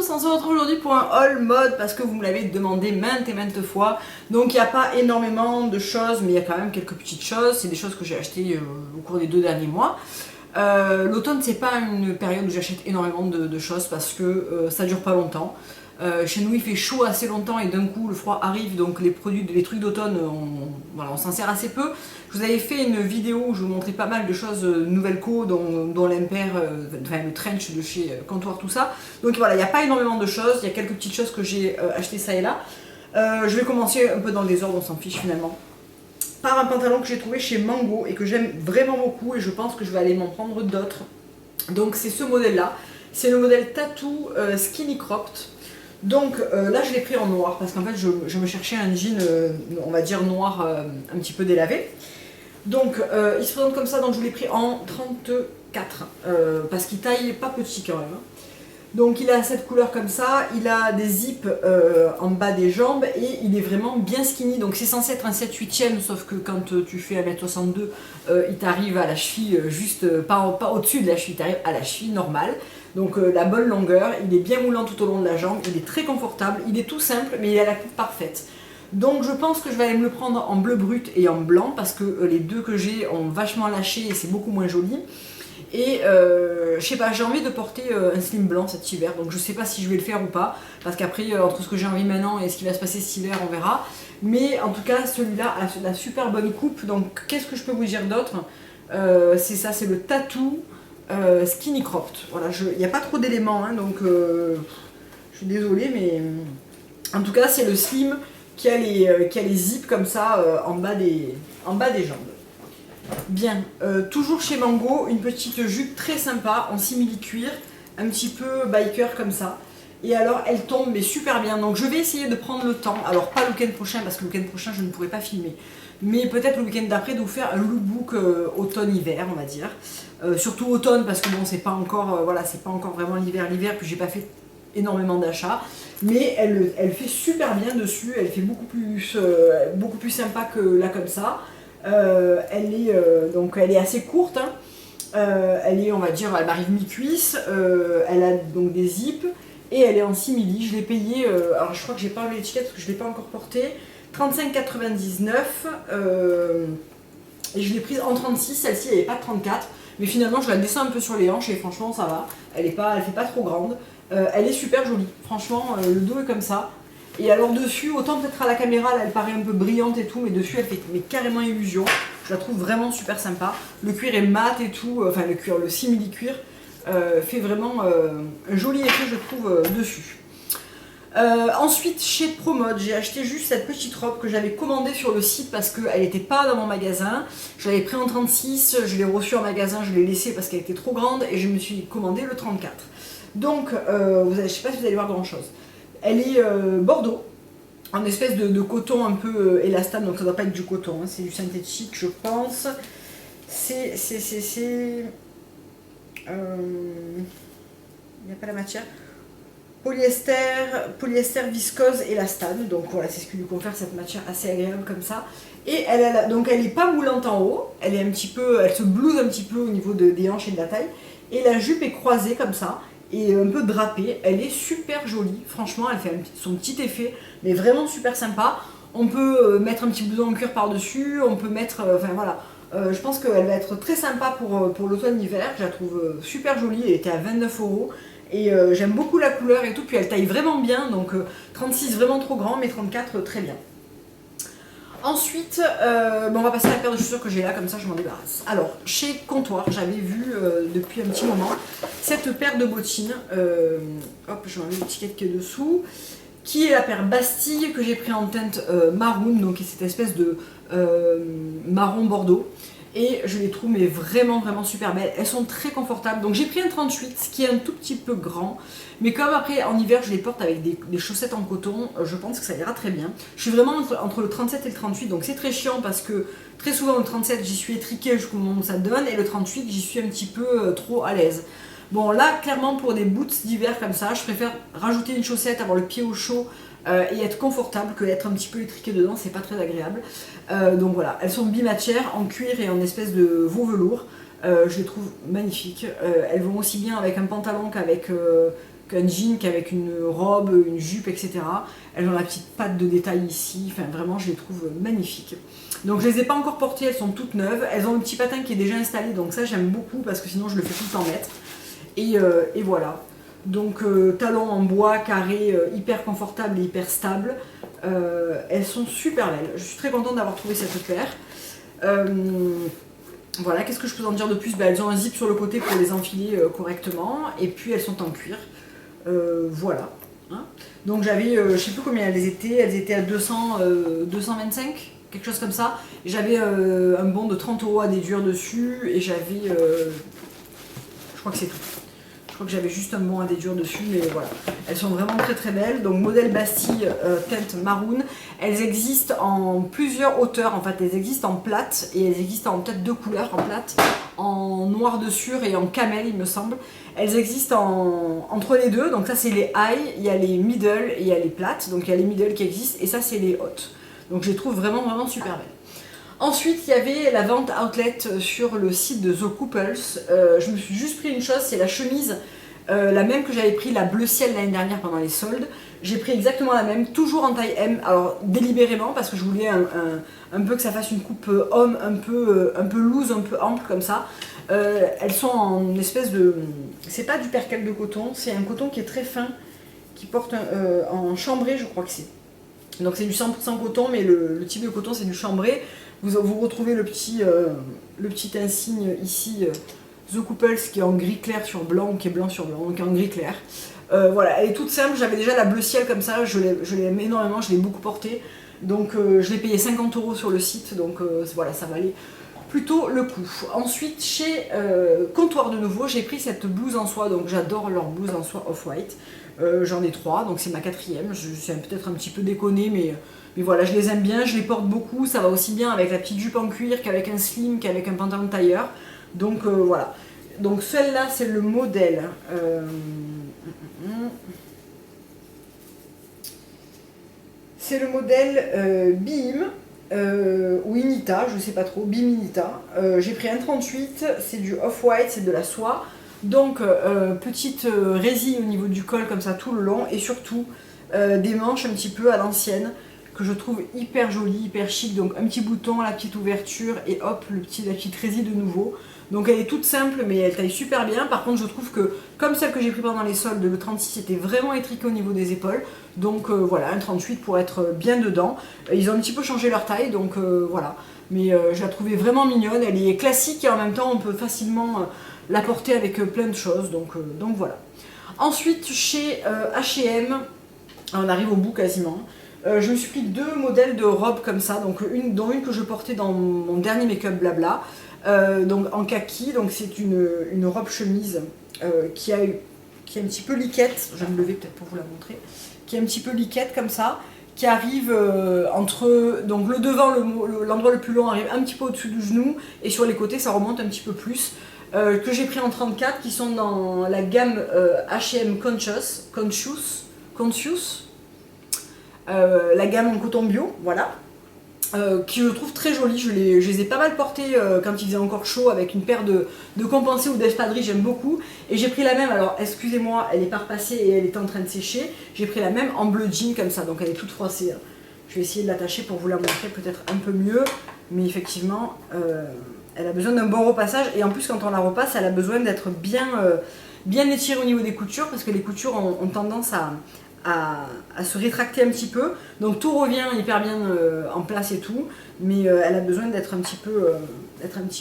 tous, on se retrouve aujourd'hui pour un haul mode parce que vous me l'avez demandé maintes et maintes fois. Donc il n'y a pas énormément de choses, mais il y a quand même quelques petites choses. C'est des choses que j'ai achetées au cours des 2 derniers mois. L'automne, c'est pas une période où j'achète énormément de choses parce que ça dure pas longtemps. Chez nous il fait chaud assez longtemps et d'un coup le froid arrive, donc les trucs d'automne on s'en sert assez peu. Je vous avais fait une vidéo où je vous montrais pas mal de choses Nouvelle-Co, dont l'impair, le trench de chez Comptoir, tout ça. Donc voilà, il n'y a pas énormément de choses, il y a quelques petites choses que j'ai achetées ça et là. Je vais commencer un peu dans le désordre, on s'en fiche finalement. Par un pantalon que j'ai trouvé chez Mango et que j'aime vraiment beaucoup et je pense que je vais aller m'en prendre d'autres. Donc c'est ce modèle là, c'est le modèle Tattoo Skinny Cropped. Donc là je l'ai pris en noir parce qu'en fait je me cherchais un jean on va dire noir un petit peu délavé. Donc il se présente comme ça, donc je l'ai pris en 34 parce qu'il taille pas petit quand même. Donc il a cette couleur comme ça, il a des zips en bas des jambes et il est vraiment bien skinny. Donc c'est censé être un 7/8e, sauf que quand tu fais 1m62, il t'arrive à la cheville juste, pas au-dessus de la cheville, il t'arrive à la cheville normale. Donc la bonne longueur, il est bien moulant tout au long de la jambe, il est très confortable, il est tout simple mais il a la coupe parfaite. Donc je pense que je vais aller me le prendre en bleu brut et en blanc parce que les deux que j'ai ont vachement lâché et c'est beaucoup moins joli. Et je sais pas, j'ai envie de porter un slim blanc cet hiver, donc je sais pas si je vais le faire ou pas, parce qu'après entre ce que j'ai envie maintenant et ce qui va se passer cet hiver, on verra. Mais en tout cas, celui-là a la super bonne coupe, donc qu'est-ce que je peux vous dire d'autre? C'est ça, c'est le Tattoo Skinny Cropped. Voilà, il n'y a pas trop d'éléments, hein, donc je suis désolée, mais en tout cas, c'est le slim qui a les zips comme ça en bas des jambes. Bien, toujours chez Mango, une petite jupe très sympa en simili-cuir, un petit peu biker comme ça. Et alors elle tombe mais super bien, donc je vais essayer de prendre le temps, alors pas le week-end prochain parce que le week-end prochain je ne pourrai pas filmer, mais peut-être le week-end d'après de vous faire un lookbook automne-hiver on va dire. Surtout automne parce que bon c'est pas encore, voilà, c'est pas encore vraiment l'hiver, puis j'ai pas fait énormément d'achats, mais elle fait super bien dessus, elle fait beaucoup plus sympa que là comme ça. Donc elle est assez courte, hein. Elle est, on va dire, elle m'arrive mi-cuisse, elle a donc des zips et elle est en simili. Je l'ai payée, alors je crois que j'ai pas enlevé l'étiquette parce que je l'ai pas encore portée, 35,99 et je l'ai prise en 36, celle-ci elle n'est pas 34, mais finalement je la descends un peu sur les hanches et franchement ça va, elle fait pas trop grande, elle est super jolie, franchement le dos est comme ça. Et alors dessus, autant peut-être à la caméra, là, elle paraît un peu brillante et tout, mais dessus elle fait carrément illusion. Je la trouve vraiment super sympa. Le cuir est mat et tout, enfin le cuir, le simili-cuir fait vraiment un joli effet je trouve dessus. Ensuite chez Promode, j'ai acheté juste cette petite robe que j'avais commandée sur le site parce qu'elle n'était pas dans mon magasin. Je l'avais pris en 36, je l'ai reçue en magasin, je l'ai laissée parce qu'elle était trop grande et je me suis commandé le 34. Donc je ne sais pas si vous allez voir grand chose. Elle est bordeaux, en espèce de coton un peu élastane, donc ça doit pas être du coton, hein, c'est du synthétique je pense. Il n'y a pas la matière. Polyester viscose élastane, donc voilà, c'est ce qui lui confère cette matière assez agréable comme ça. Et donc elle est pas moulante en haut, elle se blouse un petit peu au niveau des hanches et de la taille, et la jupe est croisée comme ça et un peu drapée. Elle est super jolie, franchement elle fait son petit effet, mais vraiment super sympa. On peut mettre un petit blouson en cuir par dessus, on peut mettre, enfin voilà, je pense qu'elle va être très sympa pour l'automne-hiver. Je la trouve super jolie, elle était à 29 € et j'aime beaucoup la couleur et tout, puis elle taille vraiment bien, donc 36 vraiment trop grand, mais 34 très bien. Ensuite, on va passer à la paire de chaussures que j'ai là, comme ça je m'en débarrasse. Alors, chez Comptoir, j'avais vu depuis un petit moment cette paire de bottines, hop, je vais enlever l'étiquette qui est dessous, qui est la paire Bastille que j'ai pris en teinte marron, donc cette espèce de marron bordeaux. Et je les trouve mais vraiment super belles, elles sont très confortables. Donc j'ai pris un 38, ce qui est un tout petit peu grand, mais comme après en hiver je les porte avec des chaussettes en coton, je pense que ça ira très bien. Je suis vraiment entre le 37 et le 38, donc c'est très chiant parce que très souvent le 37 j'y suis étriquée jusqu'au moment où ça donne, et le 38 j'y suis un petit peu trop à l'aise. Bon là clairement pour des boots d'hiver comme ça, je préfère rajouter une chaussette, avoir le pied au chaud et être confortable que d'être un petit peu étriqué dedans, c'est pas très agréable. Donc voilà, elles sont bimatières en cuir et en espèce de veau velours. Je les trouve magnifiques. Elles vont aussi bien avec un pantalon qu'un jean qu'avec une robe, une jupe, etc. Elles ont la petite patte de détail ici, enfin vraiment je les trouve magnifiques. Donc je les ai pas encore portées, elles sont toutes neuves. Elles ont le petit patin qui est déjà installé, donc ça j'aime beaucoup parce que sinon je le fais tout le temps mettre. Et voilà. Donc talons en bois, carré, hyper confortable et hyper stable. Elles sont super belles. Je suis très contente d'avoir trouvé cette paire. Voilà, qu'est-ce que je peux en dire de plus? Elles ont un zip sur le côté pour les enfiler correctement. Et puis elles sont en cuir. Voilà. Hein, donc j'avais, je sais plus combien elles étaient à 225, quelque chose comme ça. J'avais un bon de 30 € à déduire dessus et j'avais, je crois que c'est tout. Je crois que j'avais juste un bon à déduire dessus, mais voilà. Elles sont vraiment très très belles. Donc modèle Bastille teinte maroon. Elles existent en plusieurs hauteurs. En fait, elles existent en plate et elles existent en peut-être 2 couleurs en plate, en noir de sur et en camel, il me semble. Elles existent entre les deux. Donc ça, c'est les high, il y a les middle et il y a les plates. Donc il y a les middle qui existent et ça, c'est les hautes. Donc je les trouve vraiment vraiment super belles. Ensuite, il y avait la vente outlet sur le site de The Couples. Je me suis juste pris une chose, c'est la chemise, la même que j'avais pris la bleu ciel l'année dernière pendant les soldes. J'ai pris exactement la même, toujours en taille M, alors délibérément parce que je voulais un peu que ça fasse une coupe homme, un peu loose, un peu ample comme ça. Elles sont en espèce de... C'est pas du percale de coton, c'est un coton qui est très fin, qui porte en chambré, je crois que c'est. Donc c'est du 100% coton, mais le type de coton c'est du chambré. Vous retrouvez le petit insigne ici, The Couples, qui est en gris clair sur blanc, qui est blanc sur blanc, donc en gris clair. Voilà, elle est toute simple, j'avais déjà la bleu ciel comme ça, je l'aime énormément, je l'ai beaucoup portée. Donc je l'ai payé 50 € sur le site, donc voilà, ça valait plutôt le coup. Ensuite, chez Comptoir de nouveau, j'ai pris cette blouse en soie, donc j'adore leur blouse en soie off-white. J'en ai 3, donc c'est ma 4e, je suis peut-être un petit peu déconnée, mais voilà, je les aime bien, je les porte beaucoup, ça va aussi bien avec la petite jupe en cuir qu'avec un slim, qu'avec un pantalon tailleur. Donc voilà. Donc celle-là, c'est le modèle. C'est le modèle Bim ou Inita, je sais pas trop, Bim Inita. J'ai pris un 38, c'est du off-white, c'est de la soie. Donc petite résille au niveau du col comme ça tout le long et surtout des manches un petit peu à l'ancienne que je trouve hyper jolie, hyper chic. Donc un petit bouton, la petite ouverture et hop, la petite résille de nouveau. Donc elle est toute simple mais elle taille super bien. Par contre je trouve que comme celle que j'ai pris pendant les soldes, le 36 était vraiment étriqué au niveau des épaules. Donc voilà, un 38 pour être bien dedans. Ils ont un petit peu changé leur taille donc voilà. Mais je la trouvais vraiment mignonne, elle est classique et en même temps on peut facilement la porter avec plein de choses. Donc voilà. Ensuite chez H&M, on arrive au bout quasiment. Je me suis pris 2 modèles de robes comme ça, donc dont une que je portais dans mon dernier make-up blabla, donc en kaki, donc c'est une robe chemise qui est un petit peu liquette, je vais me lever peut-être pour vous la montrer, qui est un petit peu liquette comme ça, qui arrive entre, donc le devant, l'endroit le plus long arrive un petit peu au-dessus du genou, et sur les côtés ça remonte un petit peu plus, que j'ai pris en 34, qui sont dans la gamme H&M Conscious, la gamme en coton bio, voilà, qui je trouve très jolie. Je les ai pas mal portées quand il faisait encore chaud avec une paire de compensés ou d'espadrilles, j'aime beaucoup. Et j'ai pris la même, alors excusez-moi, elle est pas repassée et elle est en train de sécher. J'ai pris la même en bleu jean comme ça, donc elle est toute froissée. Je vais essayer de l'attacher pour vous la montrer peut-être un peu mieux, mais effectivement, elle a besoin d'un bon repassage. Et en plus, quand on la repasse, elle a besoin d'être bien étirée au niveau des coutures, parce que les coutures ont tendance à se rétracter un petit peu, donc tout revient hyper bien en place et tout, mais elle a besoin d'être un petit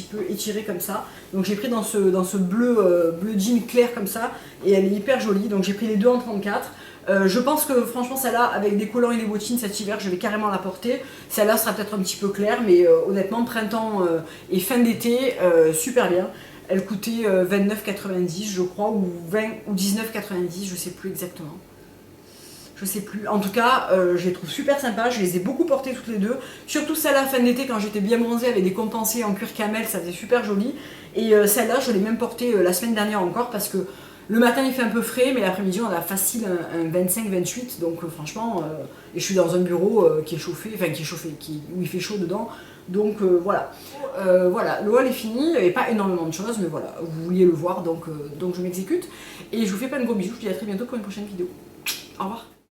peu étirée comme ça. Donc j'ai pris dans ce bleu jean clair comme ça, et elle est hyper jolie, donc j'ai pris les 2 en 34. Je pense que franchement celle-là, avec des collants et des bottines cet hiver, je vais carrément la porter. Celle-là sera peut-être un petit peu claire, mais honnêtement printemps et fin d'été, super bien. Elle coûtait 29,90 je crois, ou 20 ou 19,90, je sais plus exactement. Je sais plus. En tout cas, je les trouve super sympas. Je les ai beaucoup portées toutes les deux. Surtout celle-là, fin d'été, quand j'étais bien bronzée avec des compensés en cuir camel, ça faisait super joli. Et celle-là, je l'ai même portée la semaine dernière encore parce que Le matin il fait un peu frais, mais l'après-midi on a facile un 25-28, donc franchement, et je suis dans un bureau qui est chauffé, où il fait chaud dedans, donc voilà. Voilà, le haul est fini, il n'y avait pas énormément de choses, mais voilà, vous vouliez le voir, donc je m'exécute. Et je vous fais plein de gros bisous, je vous dis à très bientôt pour une prochaine vidéo. Au revoir.